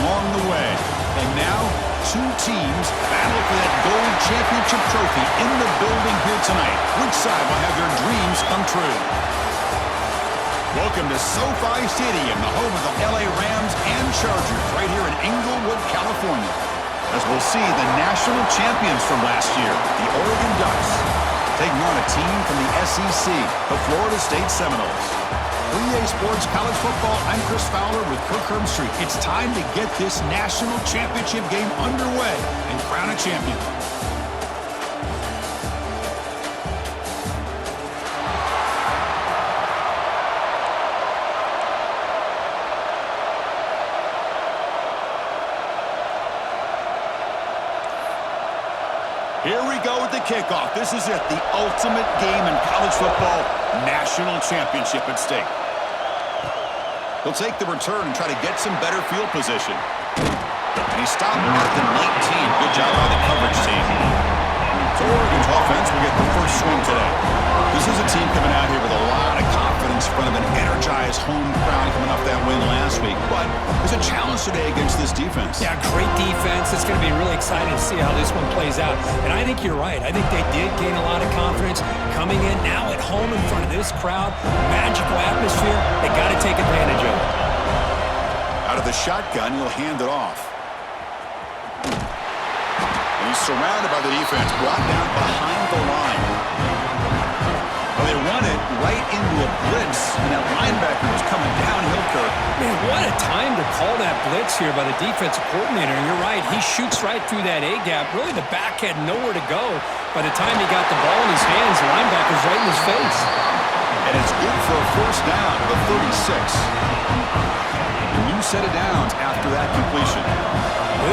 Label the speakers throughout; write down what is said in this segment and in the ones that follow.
Speaker 1: along the way. And now, two teams battle for that gold championship trophy in the building here tonight. Which side will have their dreams come true? Welcome to SoFi Stadium, the home of the LA Rams and Chargers, right here in Inglewood, California. As we'll see the national champions from last year, the Oregon Ducks, taking on a team from the SEC, the Florida State Seminoles. 3A Sports College Football, I'm Chris Fowler with Kirk Herbstreit. It's time to get this national championship game underway and crown a champion. Here we go with the kickoff. This is it, the ultimate game in college football, national championship at stake. He'll take the return and try to get some better field position. And he stopped at the 19. Good job by the coverage team. So Oregon's offense will get the first swing today. This is a team coming out here with a lot of confidence in front of an energized home crowd coming off that win last week. But there's a challenge today against this defense.
Speaker 2: Yeah, great defense. It's going to be really exciting to see how this one plays out. And I think you're right. I think they did gain a lot of confidence coming in now at home in front of this crowd. Magical atmosphere. They got to take advantage of it.
Speaker 1: Out of the shotgun, he'll hand it off. And he's surrounded by the defense, brought down behind the line. Well, they run it right into a blitz, and that linebacker was coming downhill, Kirk.
Speaker 2: Man, what a time to call that blitz here by the defensive coordinator. And you're right, he shoots right through that A-gap. Really, the back had nowhere to go. By the time he got the ball in his hands, the linebacker's right in his face.
Speaker 1: And it's good for a first down to the 36. And you set it down after that completion.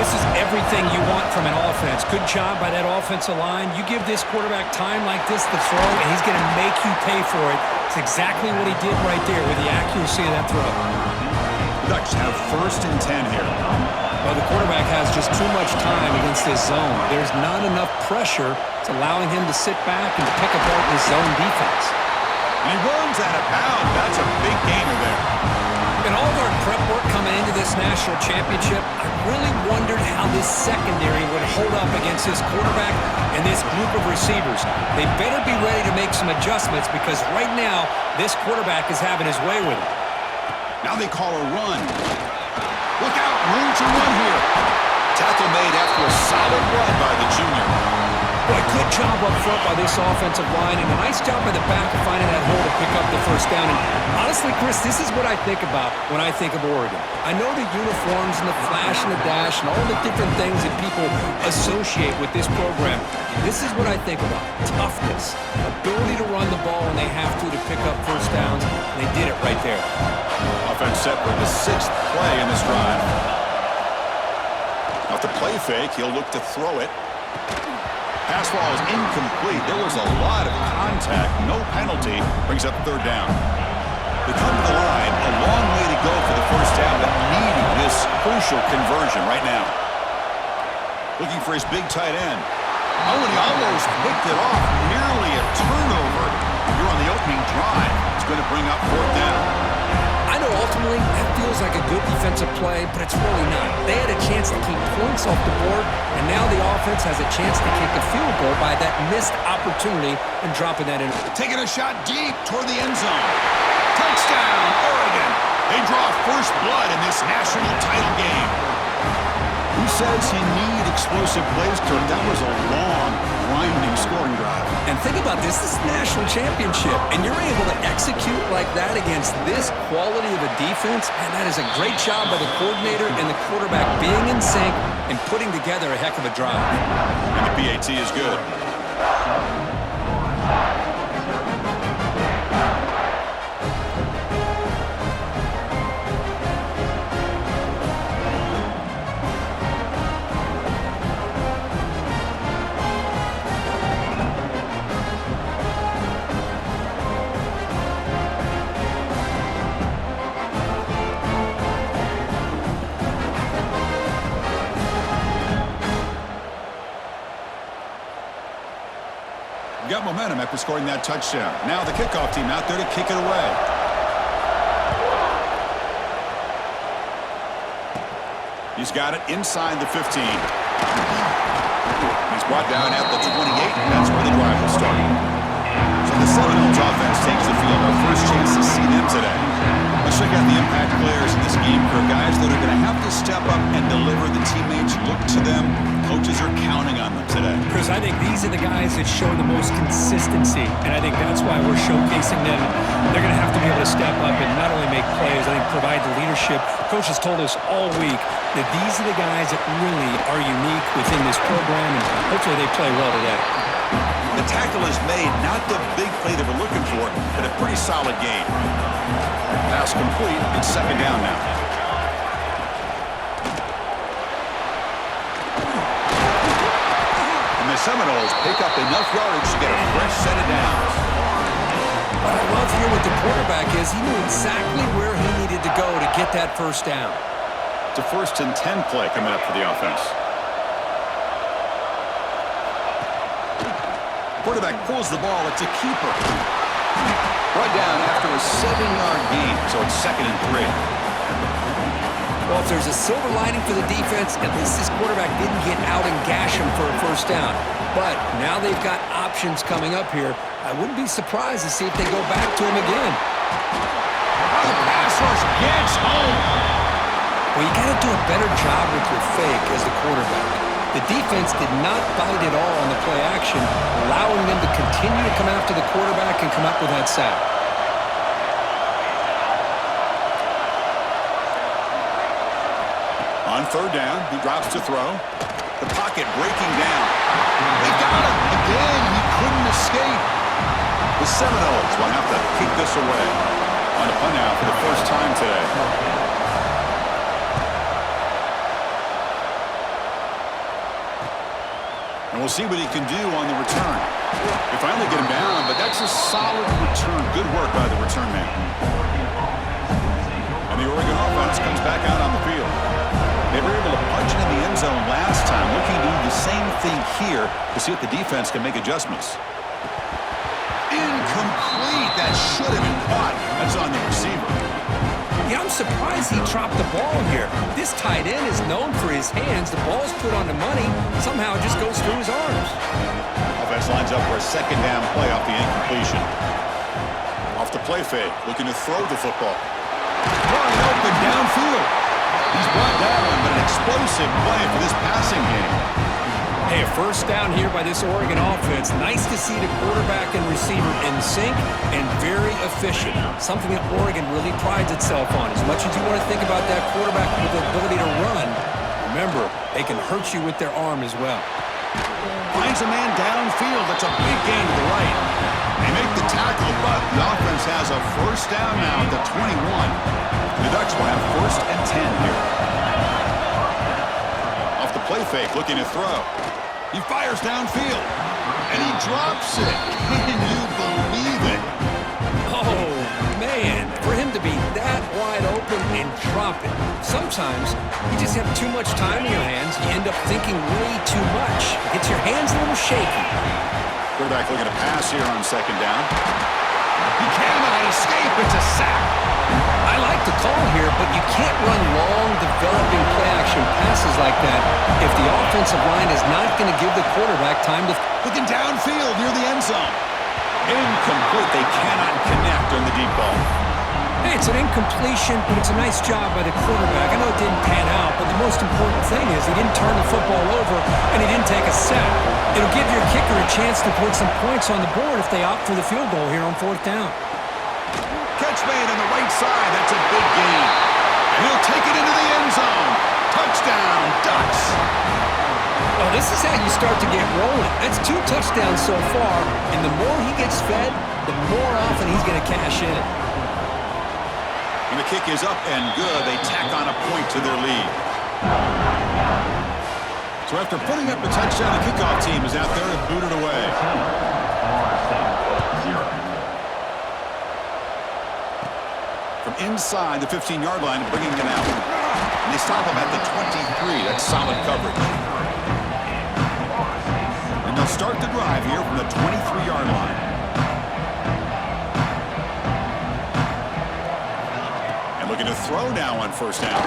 Speaker 2: This is everything you want from an offense. Good job by that offensive line. You give this quarterback time like this to throw, and he's going to make you pay for it. It's exactly what he did right there with the accuracy of that throw.
Speaker 1: Ducks have first and 10 here.
Speaker 2: Well, the quarterback has just too much time against this zone. There's not enough pressure. It's allowing him to sit back and pick apart this zone defense.
Speaker 1: And he runs out of bounds. That's a big gainer there.
Speaker 2: In all of our prep work coming into this national championship, I really wondered how this secondary would hold up against this quarterback and this group of receivers. They better be ready to make some adjustments because right now, this quarterback is having his way with it.
Speaker 1: Now they call a run. Look out, room to run here. Tackle made after a solid run by the junior.
Speaker 2: Boy, good job up front by this offensive line, and a nice job by the back of finding that hole to pick up the first down. And honestly, Chris, this is what I think about when I think of Oregon. I know the uniforms and the flash and the dash and all the different things that people associate with this program. This is what I think about. Toughness, ability to run the ball when they have to pick up first downs, and they did it right there.
Speaker 1: Offense set for the 6th play in this drive. Off the play fake, he'll look to throw it. Pass ball is incomplete. There was a lot of contact. No penalty. Brings up third down. They come to the line. A long way to go for the first down, but needing this crucial conversion right now. Looking for his big tight end. Oh, and he almost picked it off. Nearly a turnover. Here on the opening drive. It's going to bring up fourth down.
Speaker 2: I know ultimately that feels like a good defensive play, but it's really not. They had a chance to keep points off the board, and now the offense has a chance to kick a field goal by that missed opportunity and dropping that in.
Speaker 1: Taking a shot deep toward the end zone. Touchdown, Oregon. They draw first blood in this national title game. Who says you need explosive plays, Kirk? That was a long, grinding scoring drive.
Speaker 2: And think about this is the national championship, and you're able to execute like that against this quality of a defense, and that is a great job by the coordinator and the quarterback being in sync and putting together a heck of a drive.
Speaker 1: And the PAT is good. Got momentum after scoring that touchdown. Now the kickoff team out there to kick it away. He's got it inside the 15. He's brought down at the 28, and that's where the drive will start. So the Seminoles offense takes the field. Our first chance to see them today. Let's check out the impact players in this game for guys that are going to have to step up and deliver. The teammates look to them. Coaches are counting on them today.
Speaker 2: Chris, I think these are the guys that show the most consistency, and I think that's why we're showcasing them. They're going to have to be able to step up and not only make plays, I think provide the leadership. Coach has told us all week that these are the guys that really are unique within this program, and hopefully they play well today.
Speaker 1: The tackle is made, not the big play that we're looking for, but a pretty solid gain. Pass complete. It's second down now. And the Seminoles pick up enough yardage to get a fresh set of downs.
Speaker 2: What I love here with the quarterback is he knew exactly where he needed to go to get that first down.
Speaker 1: It's a 1st and 10 play coming up for the offense. Quarterback pulls the ball. It's a keeper. Brought down after a 7-yard gain, so it's 2nd and 3.
Speaker 2: Well, if there's a silver lining for the defense, at least this quarterback didn't get out and gash him for a first down. But now they've got options coming up here. I wouldn't be surprised to see if they go back to him again.
Speaker 1: The pass rush gets home.
Speaker 2: Well, you got to do a better job with your fake as the quarterback. The defense did not bite at all on the play action, allowing them to continue to come after the quarterback and come up with that sack.
Speaker 1: On 3rd down, he drops to throw. The pocket breaking down. They got him again. He couldn't escape. The Seminoles will have to kick this away. On a punt now for the first time today. And we'll see what he can do on the return. They finally get him down, but that's a solid return. Good work by the return man. And the Oregon offense comes back out on the field. They were able to punch it in the end zone last time, looking to do the same thing here to see if the defense can make adjustments. Incomplete. That should have been caught. That's on the receiver.
Speaker 2: Yeah, I'm surprised he dropped the ball here. This tight end is known for his hands. The ball's put on the money. Somehow it just goes through his arms.
Speaker 1: Offense lines up for a 2nd down play off the incompletion. Off the play fake, looking to throw the football. Wide open downfield. He's brought down, but an explosive play for this passing game.
Speaker 2: Hey, a first down here by this Oregon offense. Nice to see the quarterback and receiver in sync and very efficient. Something that Oregon really prides itself on. As much as you want to think about that quarterback with the ability to run, remember, they can hurt you with their arm as well.
Speaker 1: Finds a man downfield. That's a big gain to the right. They make the tackle, but the offense has a first down now at the 21. The Ducks will have 1st and 10 here. Off the play fake, looking to throw. He fires downfield, and he drops it. Can you believe it?
Speaker 2: Oh, man, for him to be that wide open and drop it. Sometimes you just have too much time in your hands. You end up thinking way too much. It gets your hands a little shaky.
Speaker 1: Quarterback looking to pass here on 2nd down. He cannot escape. It's a sack.
Speaker 2: I like the call here, but you can't run long, developing play-action passes like that if the offensive line is not going to give the quarterback time to...
Speaker 1: Looking downfield near the end zone. Incomplete. They cannot connect on the deep ball.
Speaker 2: Hey, it's an incompletion, but it's a nice job by the quarterback. I know it didn't pan out, but the most important thing is he didn't turn the football over and he didn't take a sack. It'll give your kicker a chance to put some points on the board if they opt for the field goal here on 4th down.
Speaker 1: Catch made on the right side. That's a big gain. And he'll take it into the end zone. Touchdown, Ducks.
Speaker 2: Well, this is how you start to get rolling. That's 2 touchdowns so far, and the more he gets fed, the more often he's going to cash in.
Speaker 1: And the kick is up and good. They tack on a point to their lead. So after putting up the touchdown, the kickoff team is out there to boot it away. From inside the 15-yard line, bringing it out. And they stop him at the 23. That's solid coverage. And they'll start the drive here from the 23-yard line. And looking to throw now on 1st down.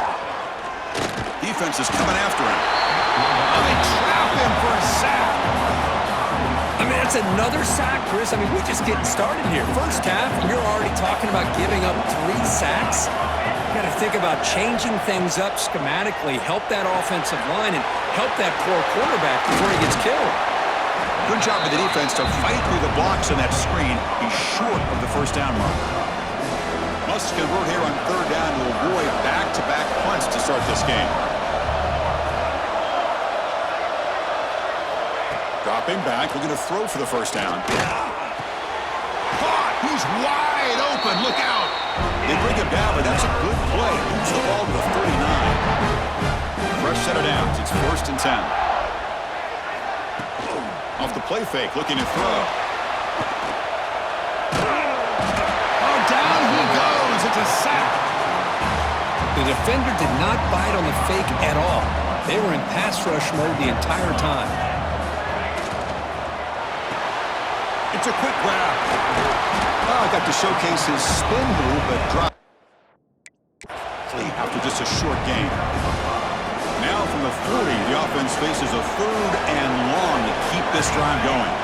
Speaker 1: Defense is coming after him. Oh, they trap him for a sack.
Speaker 2: I mean, that's another sack, Chris. I mean, we're just getting started here. First half, and you're already talking about giving up 3 sacks. You got to think about changing things up schematically, help that offensive line, and help that poor quarterback before he gets killed.
Speaker 1: Good job of the defense to fight through the blocks on that screen. He's short of the first down mark. Must convert here on third down to avoid back-to-back punts to start this game. Dropping back, looking to throw for the first down. Caught! He's wide open. Look out! They bring him down, but that's a good play. Moves the ball to the 39. Fresh set of downs. It's 1st and 10. Off the play fake, looking to throw. Oh, down he goes. It's a sack.
Speaker 2: The defender did not bite on the fake at all. They were in pass rush mode the entire time.
Speaker 1: It's a quick grab. Oh, got to showcase his spin move, but dropped after just a short gain. Now from the 40, the offense faces a 3rd and long to keep this drive going.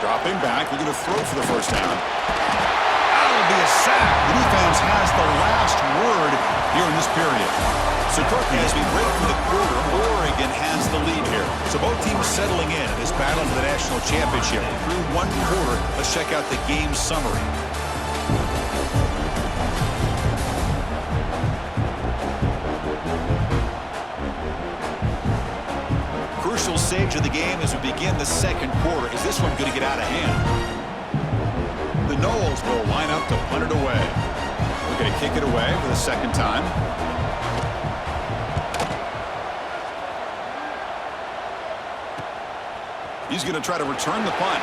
Speaker 1: Dropping back, we're going to throw for the first down. That'll be a sack. The defense has the last word here in this period. So Courtney, as we break for the quarter, Oregon has the lead here. So both teams settling in this battle for the national championship. Through 1 quarter, let's check out the game summary. Crucial stage of the game as we begin the 2nd quarter. Is this one going to get out of hand? The Noles will line up to punt it away. We're going to kick it away for the 2nd time. He's going to try to return the punt.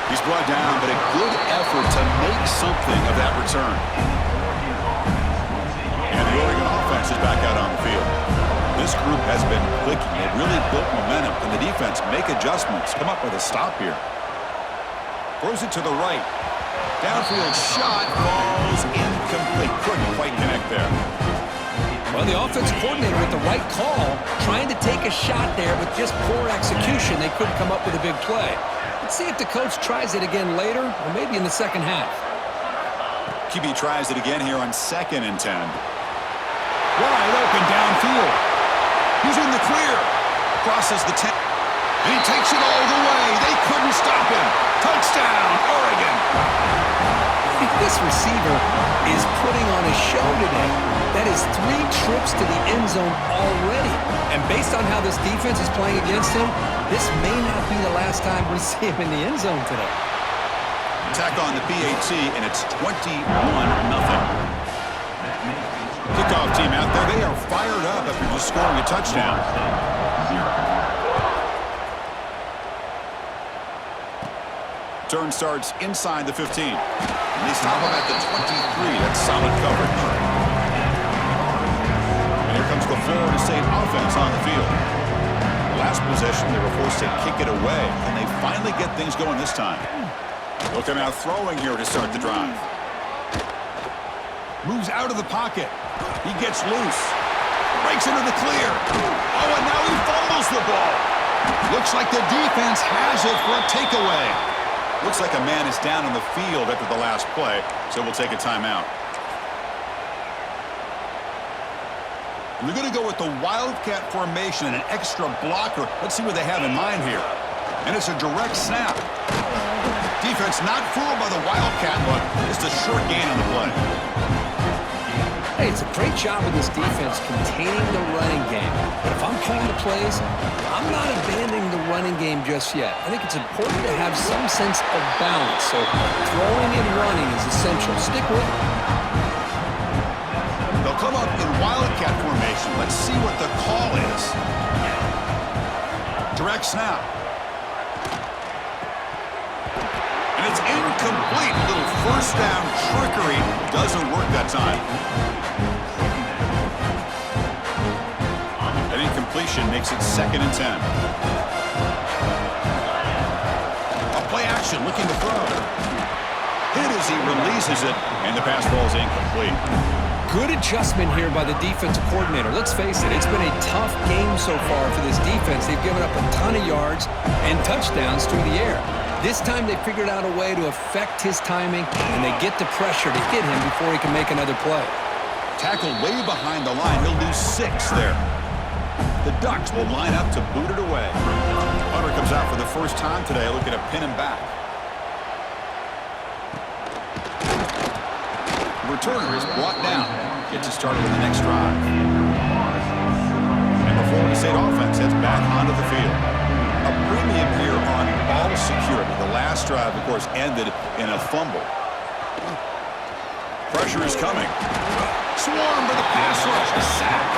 Speaker 1: He's brought down, but a good effort to make something of that return. And the Oregon offense is back out on the field. This group has been clicking. It really built momentum. Can the defense make adjustments? Come up with a stop here. Throws it to the right. Downfield shot falls incomplete. Couldn't quite connect there.
Speaker 2: Well, the offense coordinator with the right call, trying to take a shot there, but just poor execution. They couldn't come up with a big play. Let's see if the coach tries it again later, or maybe in the 2nd half.
Speaker 1: QB tries it again here on 2nd and 10. Wide open downfield. He's in the clear. Crosses the 10. And he takes it all the way. They couldn't stop him. Touchdown, Oregon.
Speaker 2: This receiver is putting on a show today. That is 3 trips to the end zone already. And based on how this defense is playing against him, this may not be the last time we see him in the end zone today.
Speaker 1: Attack on the PAT, and it's 21-0. Kickoff team out there. They are fired up after just scoring a touchdown. Turn starts inside the 15. And they stop him at the 23. That's solid coverage. And here comes the Florida State offense on the field. The last possession, they were forced to kick it away. And they finally get things going this time. They'll come out throwing here to start the drive. Moves out of the pocket. He gets loose. Breaks into the clear. Oh, and now he fumbles the ball. Looks like the defense has it for a takeaway. Looks like a man is down on the field after the last play, so we'll take a timeout. We're going to go with the Wildcat formation and an extra blocker. Let's see what they have in mind here. And it's a direct snap. Defense not fooled by the Wildcat look. Just a short gain on the play.
Speaker 2: Hey, it's a great job of this defense containing the running game. But if I'm calling the plays, I'm not abandoning the running game just yet. I think it's important to have some sense of balance. So throwing and running is essential. Stick with it.
Speaker 1: They'll come up in Wildcat formation. Let's see what the call is. Direct snap. And it's incomplete. A little first down trickery. Doesn't work that time. An incompletion makes it 2nd and 10. A play action looking to throw. Hit as he releases it, and the pass ball is incomplete.
Speaker 2: Good adjustment here by the defensive coordinator. Let's face it, it's been a tough game so far for this defense. They've given up a ton of yards and touchdowns through the air. This time they figured out a way to affect his timing, and they get the pressure to hit him before he can make another play.
Speaker 1: Tackled way behind the line. He'll lose 6 there. The Ducks will line up to boot it away. Hunter comes out for the first time today, looking to pin him back. The returner is brought down. Gets us started with the next drive. And the Florida State offense heads back onto the field. A premium here on ball security. The last drive, of course, ended in a fumble. Pressure is coming. Swarm for the pass rush. A sack.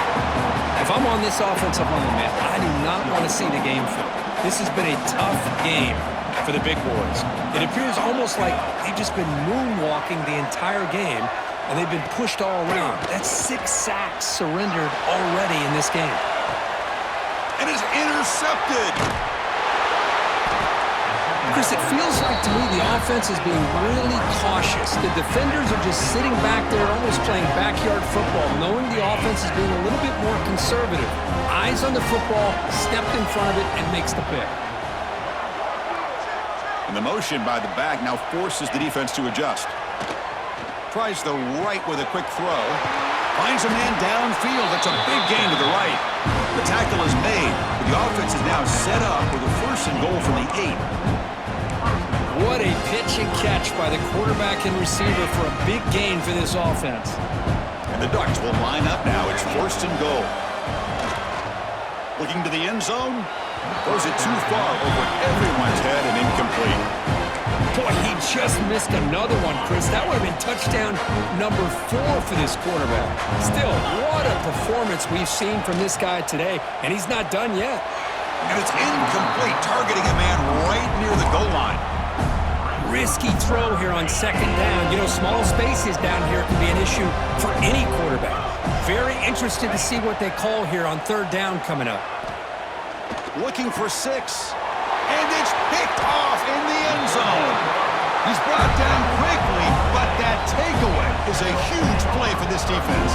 Speaker 2: If I'm on this offensive line, man, I do not want to see the game film. This has been a tough game for the big boys. It appears almost like they've just been moonwalking the entire game, and they've been pushed all around. That's 6 sacks surrendered already in this game.
Speaker 1: And is intercepted.
Speaker 2: Chris, it feels like to me the offense is being really cautious. The defenders are just sitting back there almost playing backyard football, knowing the offense is being a little bit more conservative. Eyes on the football, stepped in front of it, and makes the pick.
Speaker 1: And the motion by the back now forces the defense to adjust. Tries the right with a quick throw. Finds a man downfield. That's a big gain to the right. The tackle is made. But the offense is now set up with a 1st and goal from the 8.
Speaker 2: What a pitch and catch by the quarterback and receiver for a big gain for this offense.
Speaker 1: And the Ducks will line up now. It's 1st and goal. Looking to the end zone. Throws it too far over everyone's head and incomplete.
Speaker 2: Boy, he just missed another one, Chris. That would have been touchdown number 4 for this quarterback. Still, what a performance we've seen from this guy today, and he's not done yet.
Speaker 1: And it's incomplete, targeting a man right near the goal line.
Speaker 2: Risky throw here on 2nd down. You know, small spaces down here can be an issue for any quarterback. Very interested to see what they call here on 3rd down coming up.
Speaker 1: Looking for 6. And it's picked off in the end zone. He's brought down quickly, but that takeaway is a huge play for this defense.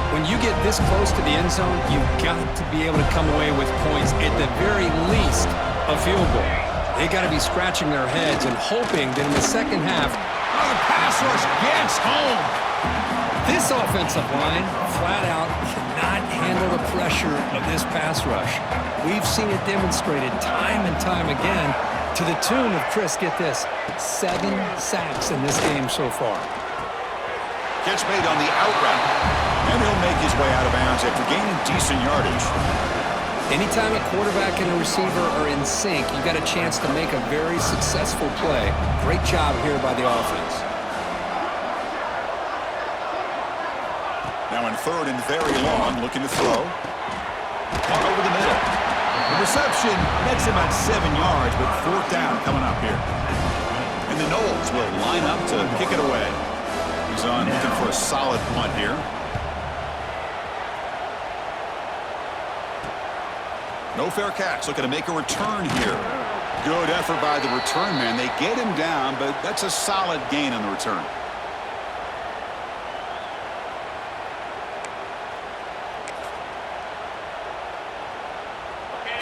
Speaker 2: When you get this close to the end zone, you've got to be able to come away with points, at the very least, a field goal. They got to be scratching their heads and hoping that in the second half,
Speaker 1: the pass rush gets home.
Speaker 2: This offensive line, flat out, cannot handle the pressure of this pass rush. We've seen it demonstrated time and time again to the tune of, Chris, get this, 7 sacks in this game so far.
Speaker 1: Catch made on the out route, and he'll make his way out of bounds after gaining decent yardage.
Speaker 2: Anytime a quarterback and a receiver are in sync, you've got a chance to make a very successful play. Great job here by the offense.
Speaker 1: Now in 3rd and very long, looking to throw. Caught over the middle. The reception nets him at 7 yards, but 4th down coming up here. And the Noles will line up to kick it away. He's on looking for a solid punt here. No fair catch, looking to make a return here. Good effort by the return man. They get him down, but that's a solid gain on the return.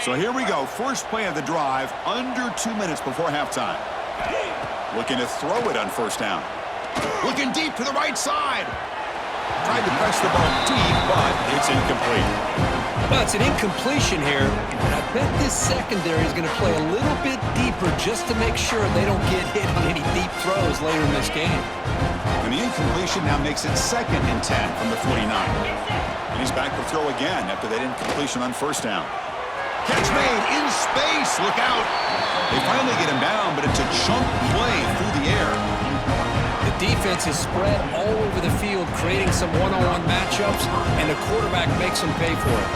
Speaker 1: So here we go. First play of the drive, under 2 minutes before halftime. Looking to throw it on 1st down. Looking deep to the right side. Tried to press the ball deep, but it's incomplete.
Speaker 2: Well, it's an incompletion here, and I bet this secondary is going to play a little bit deeper just to make sure they don't get hit on any deep throws later in this game.
Speaker 1: And the incompletion now makes it 2nd and 10 from the 49. And he's back to throw again after that incompletion on 1st down. Catch made in space. Look out. They finally get him down, but it's a chunk play through the air.
Speaker 2: The defense is spread all over the field, creating some one-on-one matchups, and the quarterback makes them pay for it.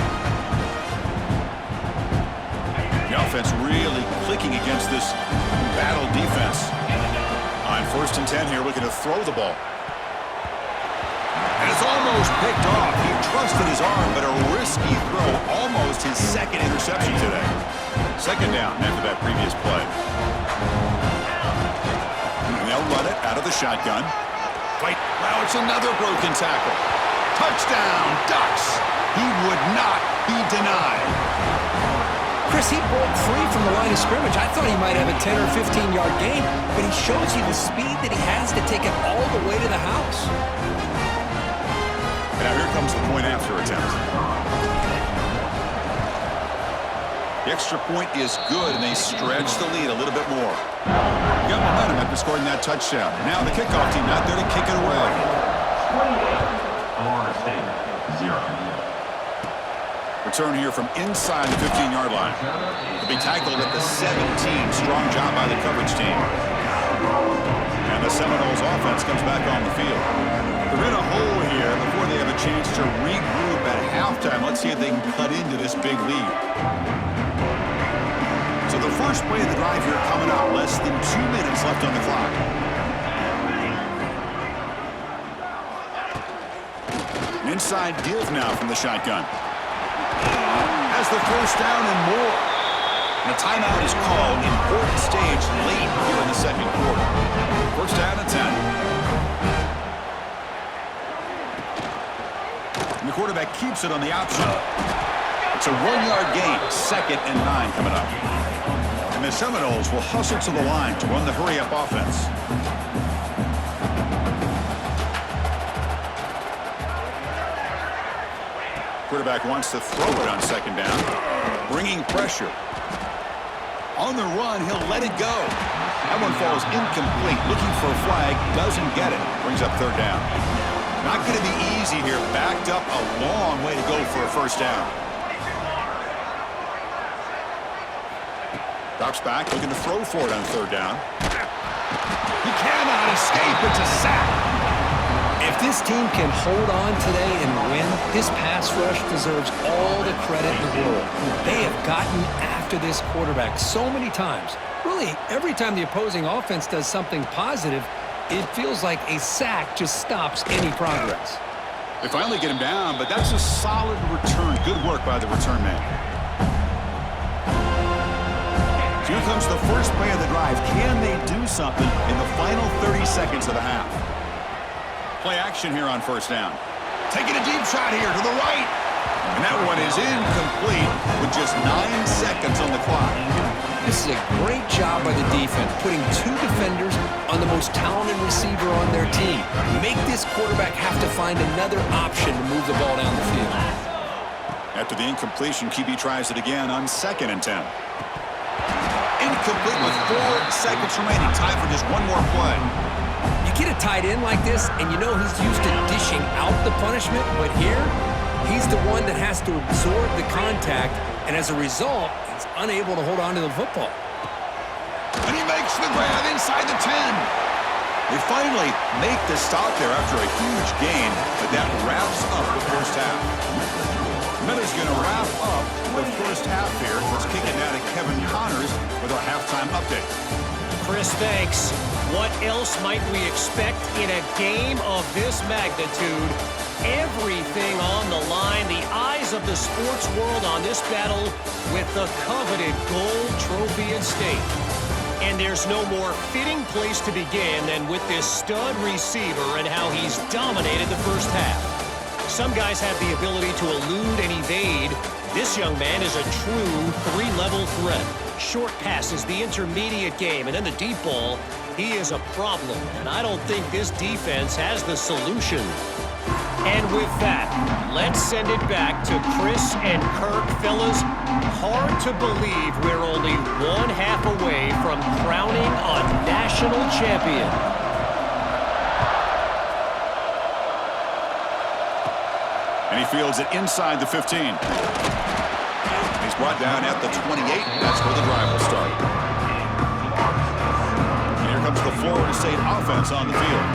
Speaker 1: The offense really clicking against this battle defense. On 1st and 10 here, looking to throw the ball. And it's almost picked off. He trusted his arm, but a risky throw. Almost his 2nd interception today. 2nd down after that previous play. And they'll run it out of the shotgun. Fight. Wow, it's another broken tackle. Touchdown, Ducks. He would not be denied.
Speaker 2: Chris, he broke free from the line of scrimmage. I thought he might have a 10 or 15-yard gain, but he shows you the speed that he has to take it all the way to the house.
Speaker 1: Now here comes the point after attempt. The extra point is good, and they stretch the lead a little bit more. Got momentum after scoring that touchdown. Now the kickoff team out there to kick it away.
Speaker 3: Florida State, 0.
Speaker 1: Return here from inside the 15-yard line. To be tackled at the 17. Strong job by the coverage team. And the Seminoles offense comes back on the field. They're in a hole here before they have a chance to regroup at halftime. Let's see if they can cut into this big lead. So the first play of the drive here coming up. Less than 2 minutes left on the clock. An inside give now from the shotgun. Has the first down and more. And a timeout is called. Important stage late here in the second quarter. First down and 10. And the quarterback keeps it on the option. It's a 1-yard gain. 2nd and 9 coming up. And the Seminoles will hustle to the line to run the hurry-up offense. Quarterback wants to throw it on 2nd down. Bringing pressure. On the run, he'll let it go. That one falls incomplete. Looking for a flag. Doesn't get it. Brings up 3rd down. Not going to be easy here. Backed up a long way to go for a first down. Drops back. Looking to throw for it on 3rd down. He cannot escape. It's a sack.
Speaker 2: If this team can hold on today and win, this pass rush deserves all the credit in the world. They have gotten after this quarterback so many times. Really, every time the opposing offense does something positive, it feels like a sack just stops any progress.
Speaker 1: They finally get him down, but that's a solid return. Good work by the return man. So here comes the first play of the drive. Can they do something in the final 30 seconds of the half? Play action here on first down. Taking a deep shot here to the right. And that one is incomplete with just 9 seconds on the clock.
Speaker 2: This is a great job by the defense, putting 2 defenders on the most talented receiver on their team. Make this quarterback have to find another option to move the ball down the field.
Speaker 1: After the incompletion, QB tries it again on 2nd and 10. Incomplete with 4 seconds remaining. Time for just one more play.
Speaker 2: You get a tight end like this, and you know he's used to dishing out the punishment, but here, he's the one that has to absorb the contact, and as a result, he's unable to hold on to the football.
Speaker 1: And he makes the grab inside the 10. They finally make the stop there after a huge gain, but that wraps up the first half. Miller's going to wrap up the first half here. Let's kick it now to Kevin Connors with our halftime update.
Speaker 4: Chris, thanks. What else might we expect in a game of this magnitude? Everything on the line, the eyes of the sports world on this battle with the coveted gold trophy at stake. And there's no more fitting place to begin than with this stud receiver and how he's dominated the first half. Some guys have the ability to elude and evade. This young man is a true 3-level threat. Short passes, the intermediate game, and then the deep ball. He is a problem, and I don't think this defense has the solution. And with that, let's send it back to Chris and Kirk. Fellas, hard to believe we're only 1/2 away from crowning a national champion.
Speaker 1: And he fields it inside the 15. He's brought down at the 28. That's where the drive will start. And here comes the Florida State offense on the field.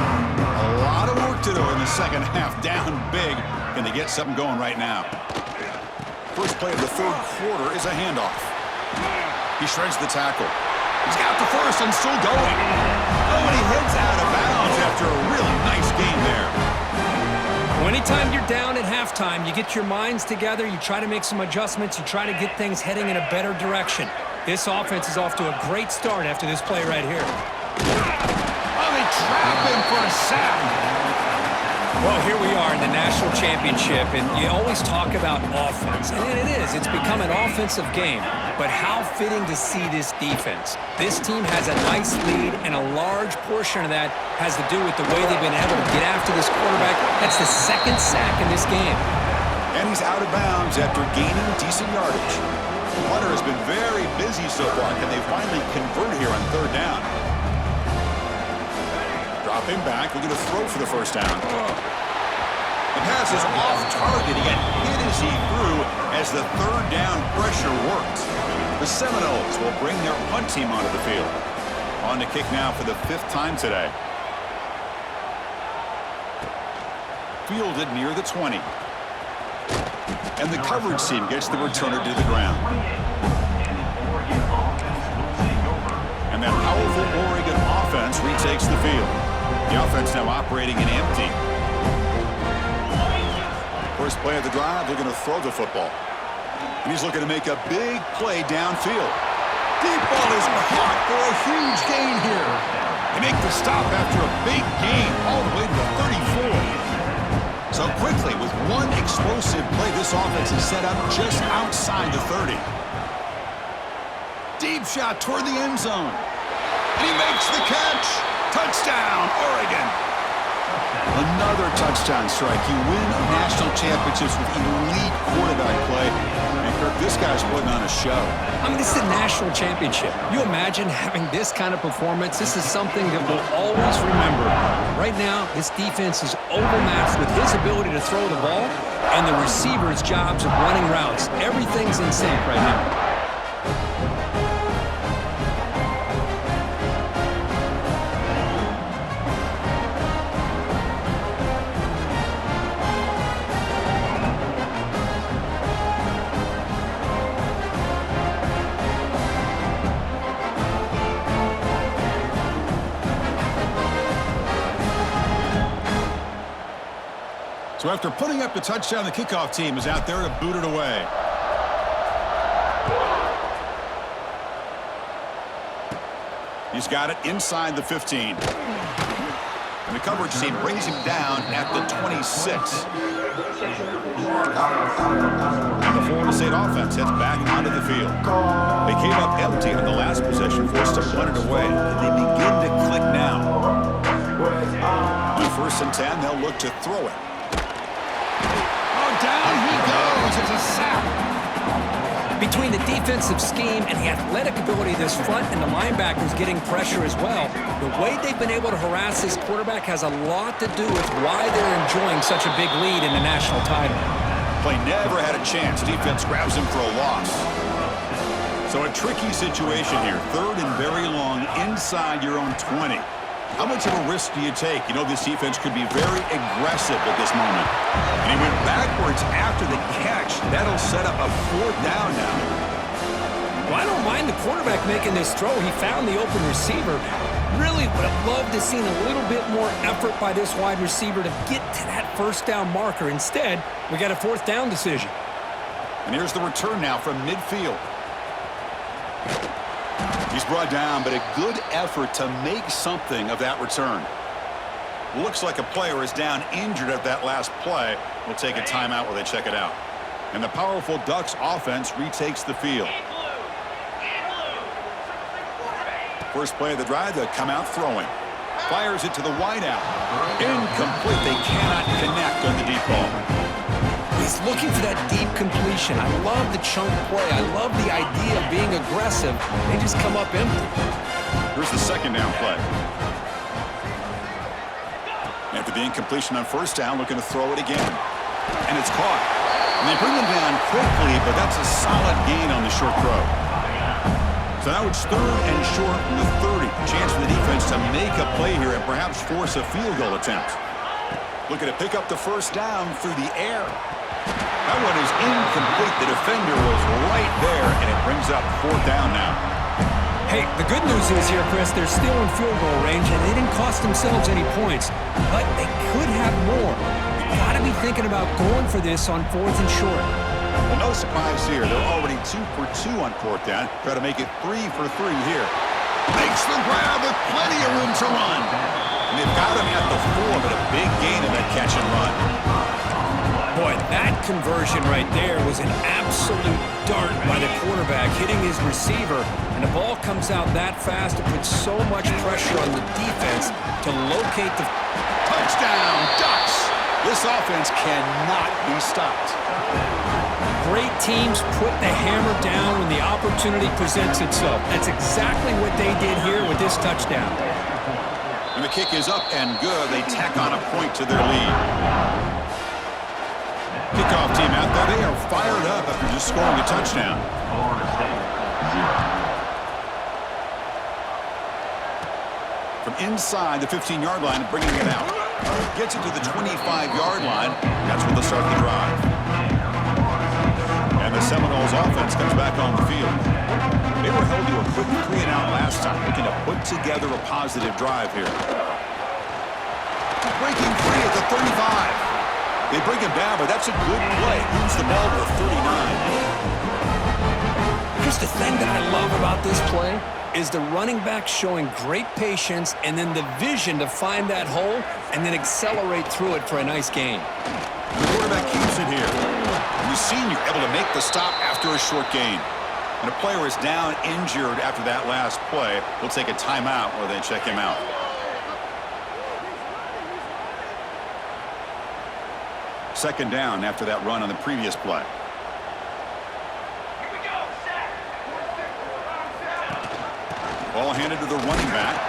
Speaker 1: A lot of work to do in the second half. Down big. Can they get something going right now? First play of the third quarter is a handoff. He shreds the tackle. He's got the first and still going. Oh, and he heads out of bounds after a really nice game there.
Speaker 2: Anytime you're down at halftime, you get your minds together, you try to make some adjustments, you try to get things heading in a better direction. This offense is off to a great start after this play right here.
Speaker 1: Oh, they trap him for a sack.
Speaker 2: Well, here we are in the national championship, and you always talk about offense. And it is. It's become an offensive game. But how fitting to see this defense. This team has a nice lead, and a large portion of that has to do with the way they've been able to get after this quarterback. That's the second sack in this game.
Speaker 1: And he's out of bounds after gaining decent yardage. The punter has been very busy so far. Can they finally convert here on third down? Drop him back. We're going to throw for the first down. The pass is off target. He got hit as he threw as the third down pressure worked. The Seminoles will bring their punt team onto the field. On to kick now for the 5th time today. Fielded near the 20. And the coverage team gets the returner to the ground. And that powerful Oregon offense retakes the field. The offense now operating in empty. First play of the drive, they're going to throw the football. And he's looking to make a big play downfield. Deep ball is caught for a huge gain here. They make the stop after a big gain all the way to the 34. So quickly, with one explosive play, this offense is set up just outside the 30. Deep shot toward the end zone. And he makes the catch. Touchdown, Oregon. Another touchdown strike. You win national championships with elite quarterback play. And Kirk, this guy's putting on a show.
Speaker 2: I mean, this is a national championship. You imagine having this kind of performance? This is something that we'll always remember. Right now, this defense is overmatched with his ability to throw the ball and the receiver's jobs of running routes. Everything's in sync right now.
Speaker 1: So after putting up the touchdown, the kickoff team is out there to boot it away. He's got it inside the 15. And the coverage team brings him down at the 26. And the Florida State offense heads back onto the field. They came up empty on the last possession, forced to run it away. And they begin to click now. On 1st and 10, they'll look to throw it. Down he goes. It's a sack.
Speaker 2: Between the defensive scheme and the athletic ability of this front and the linebackers getting pressure as well, the way they've been able to harass this quarterback has a lot to do with why they're enjoying such a big lead in the national title.
Speaker 1: Play never had a chance. Defense grabs him for a loss. So a tricky situation here. 3rd and very long inside your own 20. How much of a risk do you take? You know, this defense could be very aggressive at this moment. And he went backwards after the catch. That'll set up a 4th down now.
Speaker 2: Well, I don't mind the quarterback making this throw. He found the open receiver. Really would have loved to seen a little bit more effort by this wide receiver to get to that 1st down marker. Instead, we got a 4th down decision.
Speaker 1: And here's the return now from midfield. He's brought down, but a good effort to make something of that return. Looks like a player is down injured at that last play. We'll take a timeout while they check it out. And the powerful Ducks offense retakes the field. First play of the drive, they'll come out throwing. Fires it to the wideout. Incomplete. They cannot connect on the deep ball.
Speaker 2: He's looking for that deep completion. I love the chunk play. I love the idea of being aggressive. They just come up empty.
Speaker 1: Here's the 2nd down play. After the incompletion on 1st down, looking to throw it again. And it's caught. And they bring him down quickly, but that's a solid gain on the short throw. So now it's 3rd and short from the 30. Chance for the defense to make a play here and perhaps force a field goal attempt. Looking to pick up the 1st down through the air. That one is incomplete. The defender was right there, and it brings up 4th down now.
Speaker 2: Hey, the good news is here, Chris, they're still in field goal range, and they didn't cost themselves any points. But they could have more. You got to be thinking about going for this on 4th and short.
Speaker 1: Well, no surprise here. They're already 2 for 2 on 4th down. Try to make it 3 for 3 here. Makes the grab with plenty of room to run. And they've got him at the 4, but a big gain in that catch and run.
Speaker 2: Boy, that conversion right there was an absolute dart by the quarterback, hitting his receiver, and the ball comes out that fast. It puts so much pressure on the defense to locate the...
Speaker 1: Touchdown, Ducks! This offense cannot be stopped.
Speaker 2: Great teams put the hammer down when the opportunity presents itself. That's exactly what they did here with this touchdown.
Speaker 1: And the kick is up and good. They tack on a point to their lead. Kickoff team out there. They are fired up after just scoring a touchdown.
Speaker 3: Florida State, 0.
Speaker 1: From inside the 15-yard line, bringing it out. Gets it to the 25-yard line. That's where they'll start the drive. And the Seminoles offense comes back on the field. They were held to a quick 3-and-out last time, looking to put together a positive drive here. Breaking free at the 35. They bring him down, but that's a good play. Moves the ball to the 39.
Speaker 2: Here's the thing that I love about this play is the running back showing great patience and then the vision to find that hole and then accelerate through it for a nice gain.
Speaker 1: The quarterback keeps it here. And the senior able to make the stop after a short gain. And a player is down injured after that last play. We'll take a timeout while they check him out. Second down after that run on the previous play. Ball handed to the running back.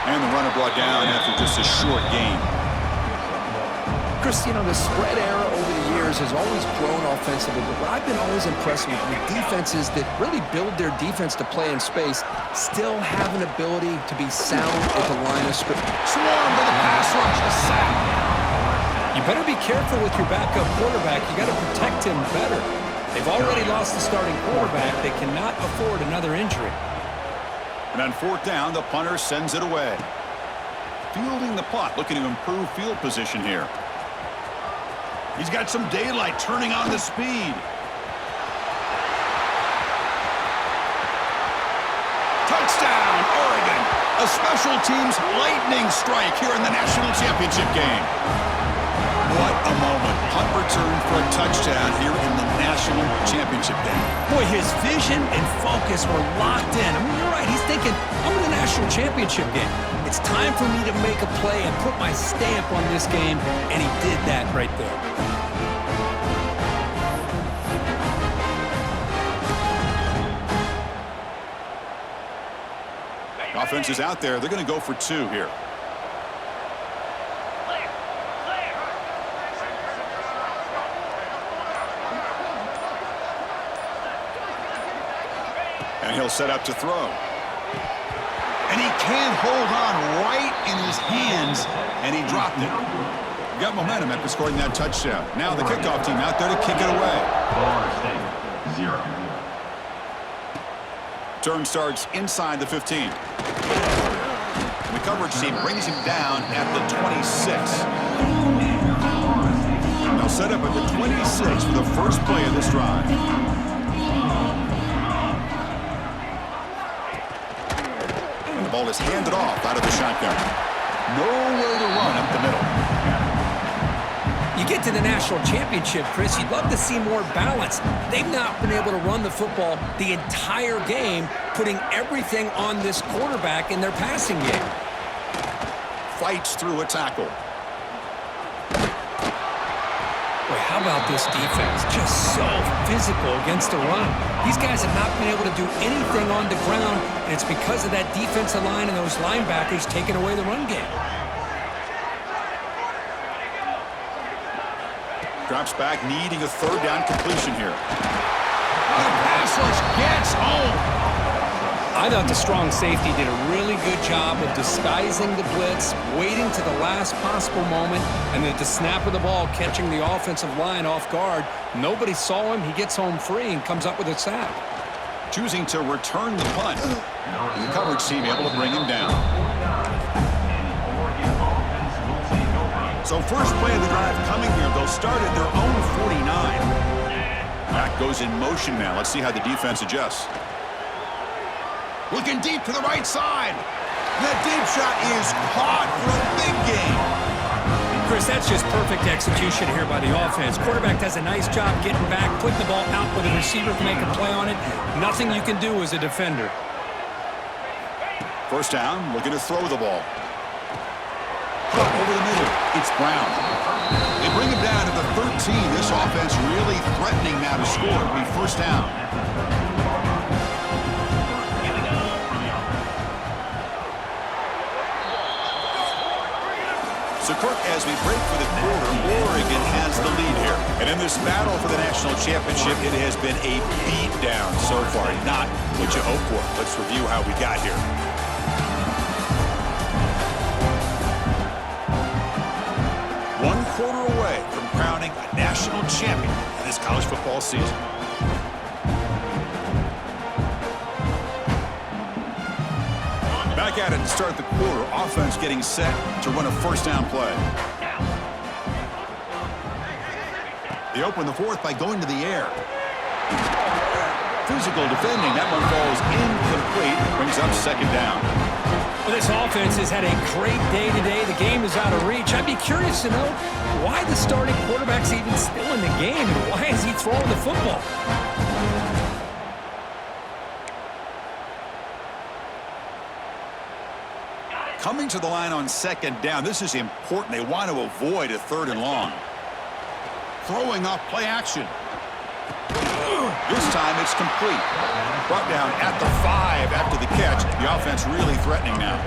Speaker 1: And the runner brought down after just a short gain.
Speaker 2: Chris, you know, the spread era over the years has always grown offensively, but what I've been always impressed with defenses that really build their defense to play in space still have an ability to be sound at the line of scrimmage.
Speaker 1: Swarm to the pass rush, a sack.
Speaker 2: You better be careful with your backup quarterback. You got to protect him better. They've already lost the starting quarterback. They cannot afford another injury.
Speaker 1: And on fourth down, the punter sends it away. Fielding the punt, looking to improve field position here. He's got some daylight, turning on the speed. Touchdown, Oregon! A special teams lightning strike here in the national championship game. What a moment. Punt return for a touchdown here in the national championship game.
Speaker 2: Boy, his vision and focus were locked in. I mean, you're right. He's thinking, I'm in the national championship game. It's time for me to make a play and put my stamp on this game, and he did that right there.
Speaker 1: Offense is out there. They're going to go for 2 here. And he'll set up to throw. And he can't hold on right in his hands, and he dropped it. Got momentum after scoring that touchdown. Now the kickoff team out there to kick it away.
Speaker 3: Florida State, 0.
Speaker 1: Turn starts inside the 15. The coverage team brings him down at the 26. Now set up at the 26 for the first play of this drive. And the ball is handed off out of the shotgun. Nowhere to run up the middle.
Speaker 2: You get to the national championship, Chris, you'd love to see more balance. They've not been able to run the football the entire game, putting everything on this quarterback in their passing game.
Speaker 1: Fights through a tackle.
Speaker 2: Boy, how about this defense? Just so physical against the run. These guys have not been able to do anything on the ground, and it's because of that defensive line and those linebackers taking away the run game.
Speaker 1: Drops back, needing a third down completion here. The pass rush gets home.
Speaker 2: I thought the strong safety did a really good job of disguising the blitz, waiting to the last possible moment, and at the snap of the ball, catching the offensive line off guard. Nobody saw him. He gets home free and comes up with a sack.
Speaker 1: Choosing to return the punt. The coverage team able to bring him down. So first play of the drive coming here. They'll start at their own 49. Back goes in motion now. Let's see how the defense adjusts. Looking deep to the right side. That deep shot is caught for a gain.
Speaker 2: Chris, that's just perfect execution here by the offense. Quarterback does a nice job getting back, putting the ball out where the receiver can make a play on it. Nothing you can do as a defender.
Speaker 1: First down, looking to throw the ball. Over the middle, it's Brown. They bring him down to the 13. This offense really threatening now to score. It'll be first down. So, Kirk, as we break for the quarter, Oregon has the lead here. And in this battle for the national championship, it has been a beatdown so far. Not what you hope for. Let's review how we got here. One quarter away from crowning a national champion in this college football season. Back at it to start the quarter. Offense getting set to run a first down play. They open the fourth by going to the air. Physical defending. That one falls incomplete. Brings up second down.
Speaker 2: Well, this offense has had a great day today. The game is out of reach. I'd be curious to know why the starting quarterback's even still in the game and why is he throwing the football?
Speaker 1: Coming to the line on second down. This is important. They want to avoid a third and long. Throwing off play action. This time it's complete. Brought down at the 5 after the catch. The offense really threatening now.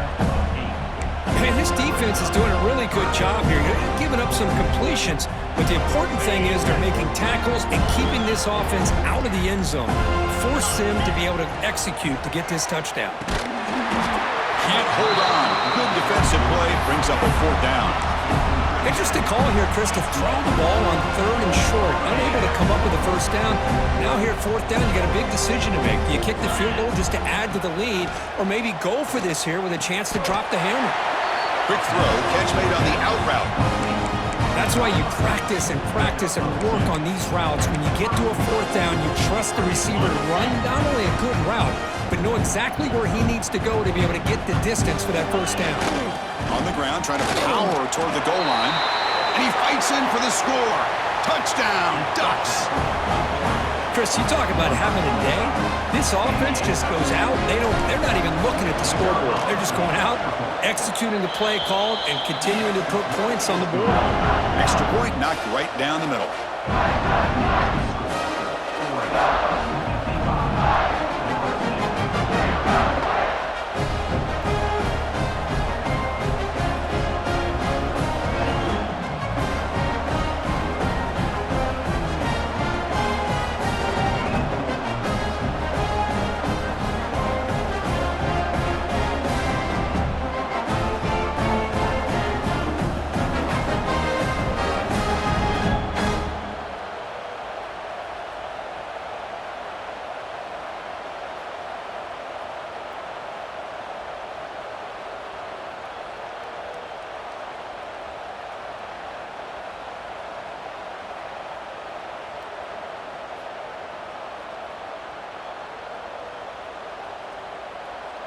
Speaker 2: Man, this defense is doing a really good job here. They're giving up some completions, but the important thing is they're making tackles and keeping this offense out of the end zone. Force them to be able to execute to get this touchdown.
Speaker 1: Can't hold on. Good defensive play. Brings up a fourth down.
Speaker 2: Interesting call here, Chris, to throw the ball on third and short. Unable to come up with a first down. Now here, fourth down, you got a big decision to make. Do you kick the field goal just to add to the lead, or maybe go for this here with a chance to drop the hammer?
Speaker 1: Quick throw. Catch made on the out route.
Speaker 2: That's why you practice and work on these routes. When you get to a fourth down, you trust the receiver to run not only a good route, but know exactly where he needs to go to be able to get the distance for that first down.
Speaker 1: On the ground, trying to power toward the goal line. And he fights in for the score. Touchdown, Ducks.
Speaker 2: Chris, you talk about having a day. This offense just goes out. They're not even looking at the scoreboard. They're just going out, executing the play called, and continuing to put points on the board.
Speaker 1: Extra point knocked right down the middle.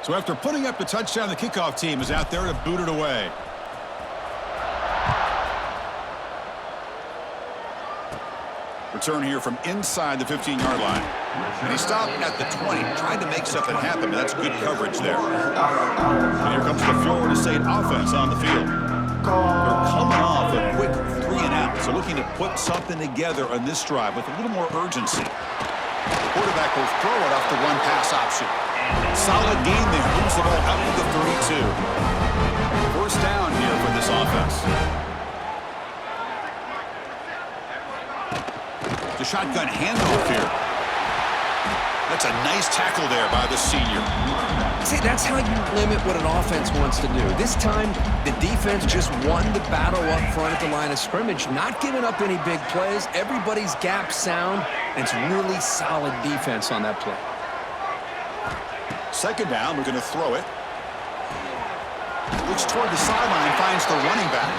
Speaker 1: So after putting up the touchdown, the kickoff team is out there to boot it away. Return here from inside the 15-yard line. And he stopped at the 20, trying to make something happen. That's good coverage there. And here comes the Florida State offense on the field. They're coming off a quick 3-and-out, so looking to put something together on this drive with a little more urgency. The quarterback will throw it off the one-pass option. Solid gain there. Moves the ball out to the 32. First down here for this offense. The shotgun handoff here. That's a nice tackle there by the senior.
Speaker 2: See, that's how you limit what an offense wants to do. This time, the defense just won the battle up front at the line of scrimmage, not giving up any big plays. Everybody's gap sound, and it's really solid defense on that play.
Speaker 1: Second down, we're going to throw it. Looks toward the sideline, finds the running back.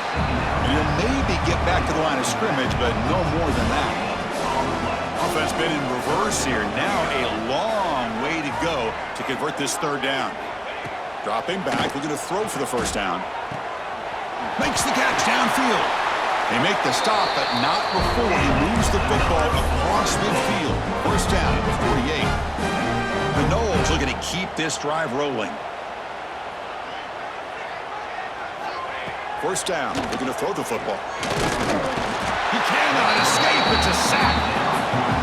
Speaker 1: And he'll maybe get back to the line of scrimmage, but no more than that. Offense been in reverse here. Now a long way to go to convert this third down. Dropping back, we're going to throw for the first down. Makes the catch downfield. They make the stop, but not before he moves the football across midfield. First down at the 48. The Noles looking to keep this drive rolling. First down, looking to throw the football. He cannot escape. It's a sack.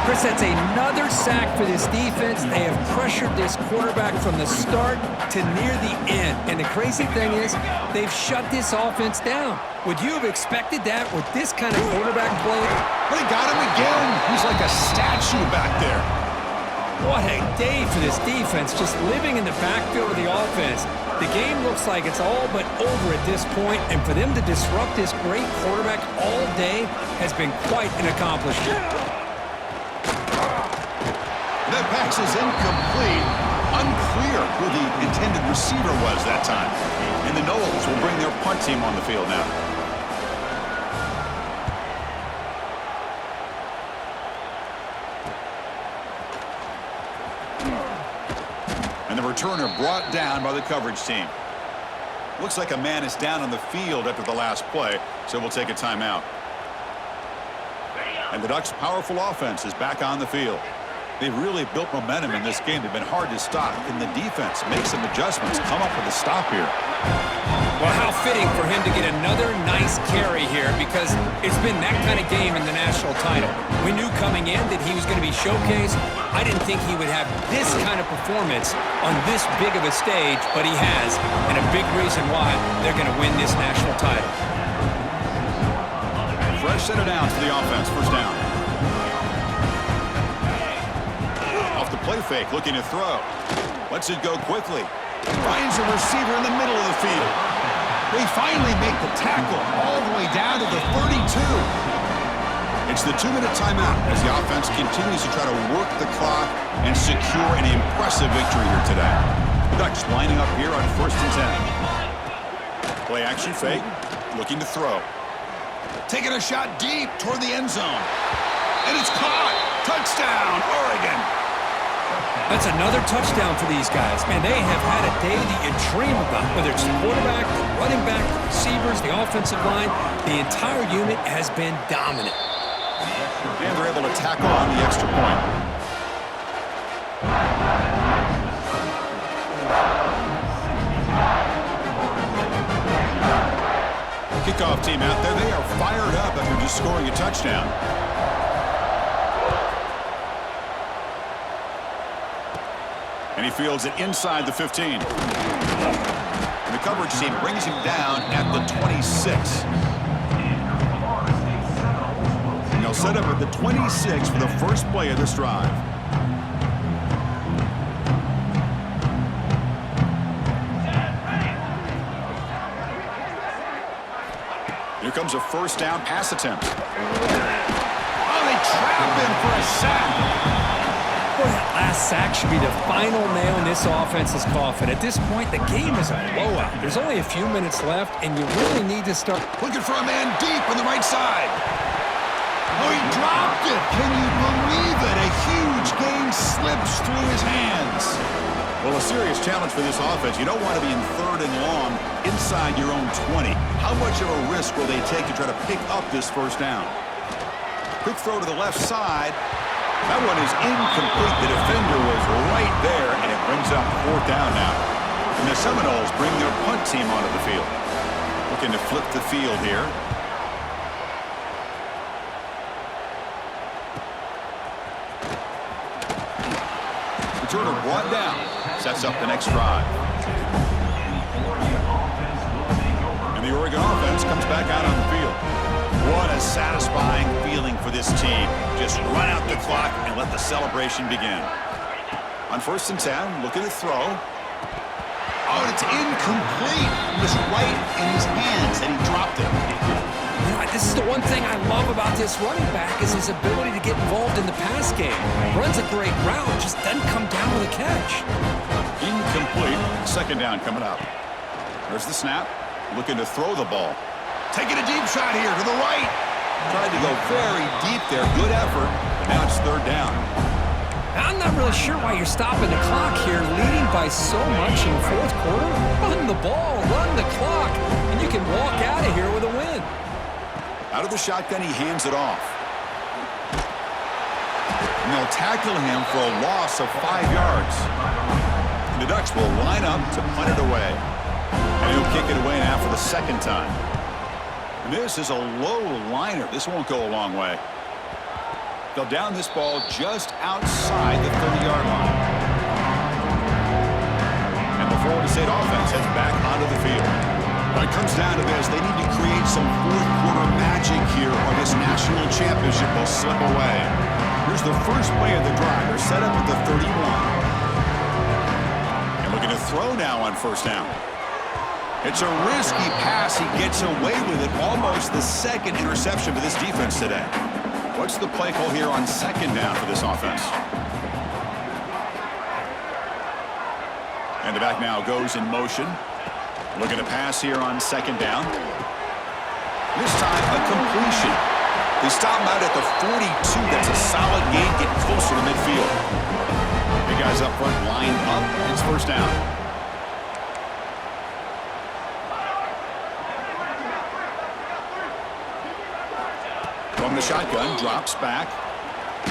Speaker 2: Chris, that's another sack for this defense. They have pressured this quarterback from the start to near the end. And the crazy thing is, they've shut this offense down. Would you have expected that with this kind of quarterback play?
Speaker 1: They got him again. He's like a statue back there.
Speaker 2: What a day for this defense, just living in the backfield of the offense. The game looks like it's all but over at this point, and for them to disrupt this great quarterback all day has been quite an accomplishment.
Speaker 1: That pass is incomplete. Unclear who the intended receiver was that time. And the Noles will bring their punt team on the field now. And the returner brought down by the coverage team. Looks like a man is down on the field after the last play, so we'll take a timeout. And the Ducks' powerful offense is back on the field. They've really built momentum in this game. They've been hard to stop. And the defense makes some adjustments, come up with a stop here.
Speaker 2: Well, how fitting for him to get another nice carry here, because it's been that kind of game in the national title. We knew coming in that he was going to be showcased. I didn't think he would have this kind of performance on this big of a stage, but he has, and a big reason why they're going to win this national title.
Speaker 1: Fresh set of downs for the offense. First down. Off the play fake, looking to throw. Lets it go quickly. Finds a receiver in the middle of the field. They finally make the tackle all the way down to the 32. It's the 2-minute timeout as the offense continues to try to work the clock and secure an impressive victory here today. The Ducks lining up here on 1st and 10. Play action fake, looking to throw. Taking a shot deep toward the end zone. And it's caught. Touchdown, Oregon.
Speaker 2: That's another touchdown for these guys. Man, they have had a day that you dream about, whether it's the quarterback, the running back, the receivers, the offensive line. The entire unit has been dominant.
Speaker 1: And they're able to tackle on the extra point. Kickoff team out there. They are fired up after just scoring a touchdown. And he fields it inside the 15. And the coverage team brings him down at the 26. And they'll set up at the 26 for the first play of this drive. Here comes a first down pass attempt. Oh, they trap him for a sack.
Speaker 2: Boy, that last sack should be the final nail in this offense's coffin. At this point, the game is a blowout. There's only a few minutes left, and you really need to start
Speaker 1: looking for a man deep on the right side. Oh, he dropped it. Can you believe it? A huge gain slips through his hands. Well, a serious challenge for this offense. You don't want to be in 3rd and long inside your own 20. How much of a risk will they take to try to pick up this first down? Quick throw to the left side. That one is incomplete. The defender was right there, and it brings up 4th down now. And the Seminoles bring their punt team onto the field. Looking to flip the field here. Returner brought down. Sets up the next drive. And the Oregon offense comes back out on the field. What a satisfying feeling for this team. Just run out the clock and let the celebration begin. On 1st and 10, looking to throw. Oh, it's incomplete. It was right in his hands, and he dropped it.
Speaker 2: You know, this is the one thing I love about this running back is his ability to get involved in the pass game. Runs a great route, just doesn't come down with a catch.
Speaker 1: Incomplete. 2nd down coming up. There's the snap. Looking to throw the ball. Taking a deep shot here to the right. Tried to go very deep there. Good effort. But now it's 3rd down.
Speaker 2: I'm not really sure why you're stopping the clock here, leading by so much in the fourth quarter. Run the ball, run the clock, and you can walk out of here with a win.
Speaker 1: Out of the shotgun, he hands it off. And they'll tackle him for a loss of 5 yards. And the Ducks will line up to punt it away. And he'll kick it away now for the second time. And this is a low liner. This won't go a long way. They'll down this ball just outside the 30-yard line. And the Florida State offense heads back onto the field. When it comes down to this, they need to create some fourth-quarter magic here or this national championship will slip away. Here's the first play of the drive. They're set up at the 31. And looking to throw now on first down. It's a risky pass. He gets away with it. Almost the second interception for this defense today. What's the play call here on second down for this offense? And the back now goes in motion. Looking to pass here on second down. This time a completion. They stop him out at the 42. That's a solid gain, getting closer to midfield. The guys up front lined up. It's first down. From the shotgun, drops back.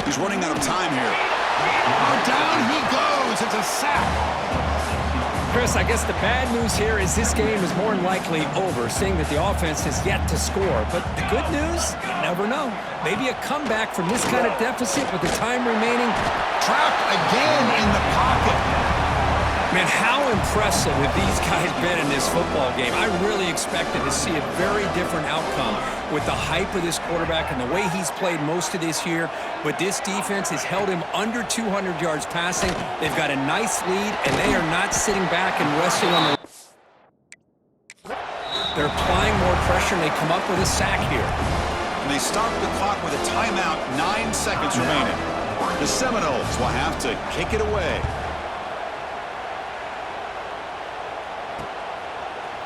Speaker 1: He's running out of time here. Oh, down he goes. It's a sack.
Speaker 2: Chris, I guess the bad news here is this game is more than likely over, seeing that the offense has yet to score. But the good news, you never know. Maybe a comeback from this kind of deficit with the time remaining.
Speaker 1: Trapped again in the pocket.
Speaker 2: Man, how impressive have these guys been in this football game? I really expected to see a very different outcome with the hype of this quarterback and the way he's played most of this year. But this defense has held him under 200 yards passing. They've got a nice lead, and they are not sitting back and resting on the... They're applying more pressure, and they come up with a sack here.
Speaker 1: And they stop the clock with a timeout, 9 seconds remaining. The Seminoles will have to kick it away.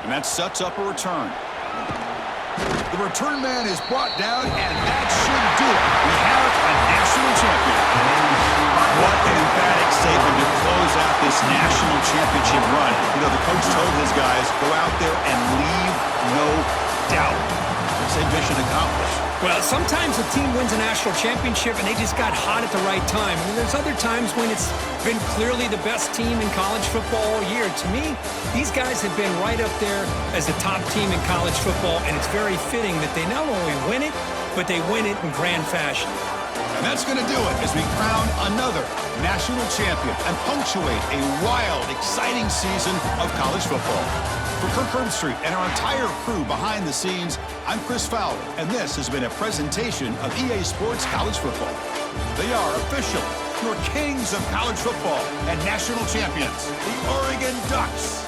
Speaker 1: And that sets up a return. The return man is brought down, and that should do it. We have a national champion. What an emphatic statement to close out this national championship run. You know, the coach told his guys, go out there and leave no doubt. Say mission accomplished.
Speaker 2: Well, sometimes a team wins a national championship and they just got hot at the right time. And there's other times when it's been clearly the best team in college football all year. To me, these guys have been right up there as the top team in college football, and it's very fitting that they not only win it, but they win it in grand fashion.
Speaker 1: And that's going to do it as we crown another national champion and punctuate a wild, exciting season of college football. For Kirk Herbstreit and our entire crew behind the scenes, I'm Chris Fowler, and this has been a presentation of EA Sports College Football. They are official, your kings of college football and national champions, the Oregon Ducks.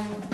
Speaker 3: State.